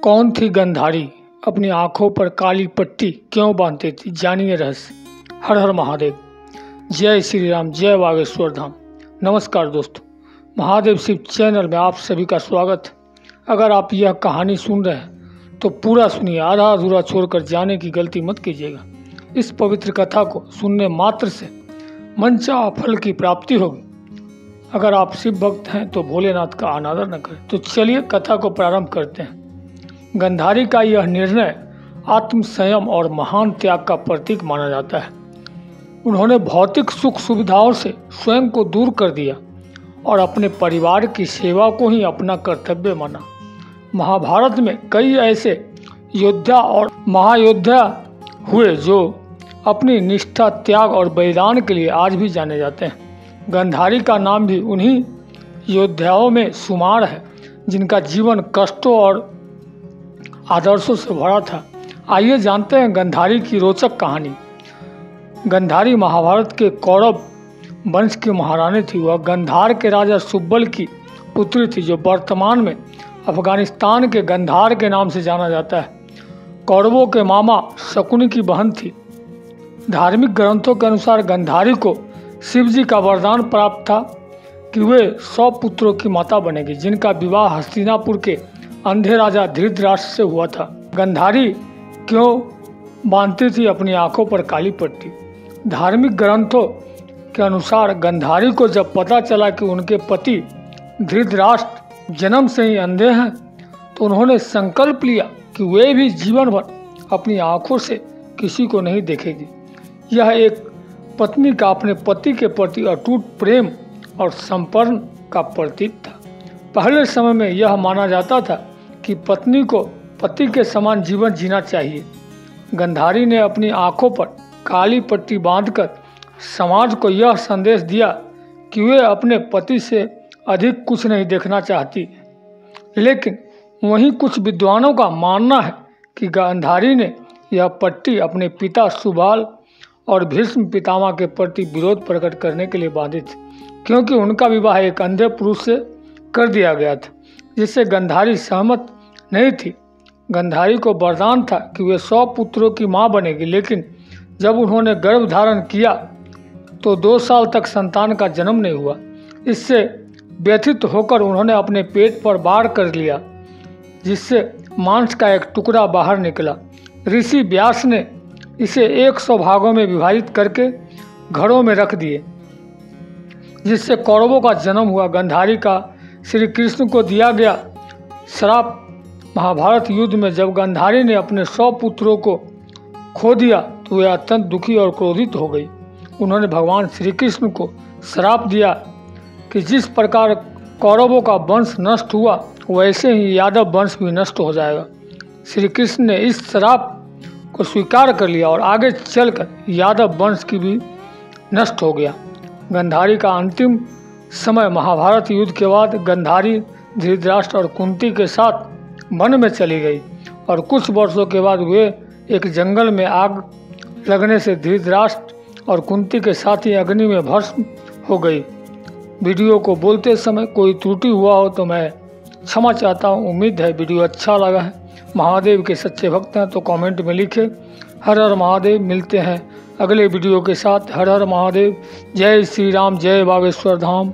कौन थी गंधारी, अपनी आंखों पर काली पट्टी क्यों बांधती थी? जानिए रहस्य। हर हर महादेव, जय श्री राम, जय बागेश्वर धाम। नमस्कार दोस्तों, महादेव शिव चैनल में आप सभी का स्वागत है। अगर आप यह कहानी सुन रहे हैं तो पूरा सुनिए, आधा अधूरा छोड़कर जाने की गलती मत कीजिएगा। इस पवित्र कथा को सुनने मात्र से मनचाहा फल की प्राप्ति होगी। अगर आप शिव भक्त हैं तो भोलेनाथ का अनादर न करें। तो चलिए कथा को प्रारंभ करते हैं। गंधारी का यह निर्णय आत्म संयम और महान त्याग का प्रतीक माना जाता है। उन्होंने भौतिक सुख सुविधाओं से स्वयं को दूर कर दिया और अपने परिवार की सेवा को ही अपना कर्तव्य माना। महाभारत में कई ऐसे योद्धा और महायोद्धा हुए जो अपनी निष्ठा, त्याग और बलिदान के लिए आज भी जाने जाते हैं। गंधारी का नाम भी उन्हीं योद्धाओं में शुमार है जिनका जीवन कष्टों और आदर्शों से भरा था। आइए जानते हैं गंधारी की रोचक कहानी। गंधारी महाभारत के कौरव वंश की महारानी थी। वह गंधार के राजा सुब्बल की पुत्री थी, जो वर्तमान में अफगानिस्तान के गंधार के नाम से जाना जाता है। कौरवों के मामा शकुनी की बहन थी। धार्मिक ग्रंथों के अनुसार गंधारी को शिव जी का वरदान प्राप्त था कि वे 100 पुत्रों की माता बनेगी, जिनका विवाह हस्तिनापुर के अंधे राजा धृतराष्ट्र से हुआ था। गंधारी क्यों बांधती थी अपनी आंखों पर काली पट्टी? धार्मिक ग्रंथों के अनुसार गंधारी को जब पता चला कि उनके पति धृतराष्ट्र जन्म से ही अंधे हैं, तो उन्होंने संकल्प लिया कि वे भी जीवन भर अपनी आंखों से किसी को नहीं देखेगी। यह एक पत्नी का अपने पति के प्रति अटूट प्रेम और समर्पण का प्रतीक था। पहले समय में यह माना जाता था कि पत्नी को पति के समान जीवन जीना चाहिए। गंधारी ने अपनी आंखों पर काली पट्टी बांधकर समाज को यह संदेश दिया कि वे अपने पति से अधिक कुछ नहीं देखना चाहती। लेकिन वहीं कुछ विद्वानों का मानना है कि गंधारी ने यह पट्टी अपने पिता सुबाल और भीष्म पितामह के प्रति विरोध प्रकट करने के लिए बांधी थी, क्योंकि उनका विवाह एक अंधे पुरुष से कर दिया गया था, जिससे गंधारी सहमत नहीं थी। गंधारी को वरदान था कि वे 100 पुत्रों की मां बनेगी, लेकिन जब उन्होंने गर्भ धारण किया तो 2 साल तक संतान का जन्म नहीं हुआ। इससे व्यथित होकर उन्होंने अपने पेट पर वार कर लिया, जिससे मांस का एक टुकड़ा बाहर निकला। ऋषि व्यास ने इसे 100 भागों में विभाजित करके घड़ों में रख दिए, जिससे कौरवों का जन्म हुआ। गंधारी का श्री कृष्ण को दिया गया श्राप महाभारत युद्ध में जब गंधारी ने अपने 100 पुत्रों को खो दिया तो वे अत्यंत दुखी और क्रोधित हो गई। उन्होंने भगवान श्री कृष्ण को श्राप दिया कि जिस प्रकार कौरवों का वंश नष्ट हुआ, वैसे ही यादव वंश भी नष्ट हो जाएगा। श्री कृष्ण ने इस श्राप को स्वीकार कर लिया और आगे चलकर यादव वंश की भी नष्ट हो गया। गंधारी का अंतिम समय महाभारत युद्ध के बाद गंधारी धृतराष्ट्र और कुंती के साथ वन में चली गई और कुछ वर्षों के बाद वे एक जंगल में आग लगने से धृतराष्ट्र और कुंती के साथ ही अग्नि में भस्म हो गई। वीडियो को बोलते समय कोई त्रुटि हुआ हो तो मैं क्षमा चाहता हूँ। उम्मीद है वीडियो अच्छा लगा है। महादेव के सच्चे भक्त हैं तो कमेंट में लिखें हर हर महादेव। मिलते हैं अगले वीडियो के साथ। हर हर महादेव, जय श्री राम, जय बागेश्वर धाम।